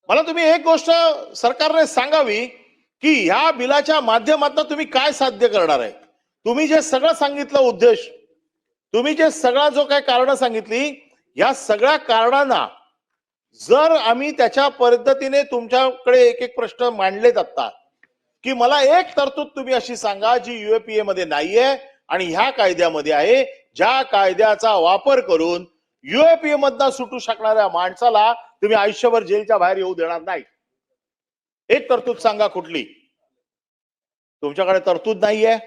मला तुम्ही एक गोष्ट सरकारने सांगावी की ह्या बिलाच्या माध्यमातून तुम्ही काय साध्य करणार आहे. तुम्ही जे सगळं सांगितलं उद्देश, तुम्ही जे सगळा जो काही कारण सांगितली, या सगळ्या कारणांना जर आम्ही त्याच्या पद्धतीने तुमच्याकडे एक एक प्रश्न मांडलेत आता, की मला एक तरतूद तुम्ही अशी सांगा जी युएपीए मध्ये नाहीये आणि ह्या कायद्यामध्ये आहे, ज्या कायद्याचा वापर करून युएपीए मधनं सुटू शकणाऱ्या माणसाला तुम्ही आयुष्यभर जेलच्या बाहेर येऊ देणार नाही. एक तरतूद सांगा कुठली. तुमच्याकडे तरतूद नाहीये,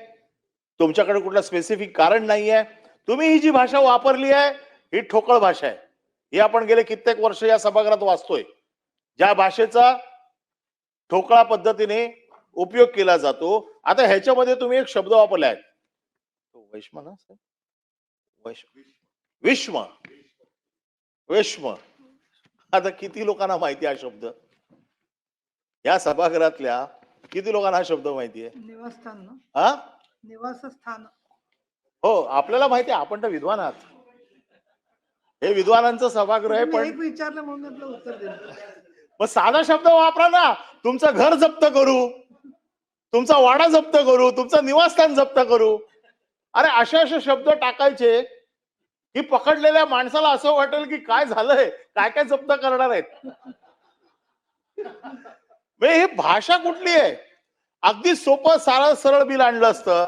तुमच्याकडे कुठलं स्पेसिफिक कारण नाहीये. तुम्ही ही जी भाषा वापरली आहे ही ठोकळ भाषा आहे. ही आपण गेले कित्येक वर्ष या सभागृहात वाचतोय. ज्या भाषेचा ठोकळा पद्धतीने उपयोग केला जातो. आता ह्याच्यामध्ये तुम्ही एक शब्द वापरलाय, वैष्म ना सर, विश्व विश्व. आता किती लोकांना माहिती हा शब्द, या सभागृहातल्या किती लोकांना हा शब्द माहिती आहे. निवासस्थान ना, हा निवासस्थान. हो, आपल्याला माहिती आहे, आपण तर विद्वान आहात. हे विद्वानांचं सभागृह आहे. पण एक विचारलं म्हणून आपलं उत्तर दिलं. मग साधा शब्द वापरा ना. तुमचं घर जप्त करू, तुमचा वाडा जप्त करू, तुमचं निवासस्थान जप्त करू. अरे असे असे शब्द टाकायचे की पकडलेल्या माणसाला असं वाटेल की काय झालंय, काय काय जप्त करणार आहेत. ही भाषा कुठली आहे. अगदी सोपं सारळ सरळ बिल आणलं असतं.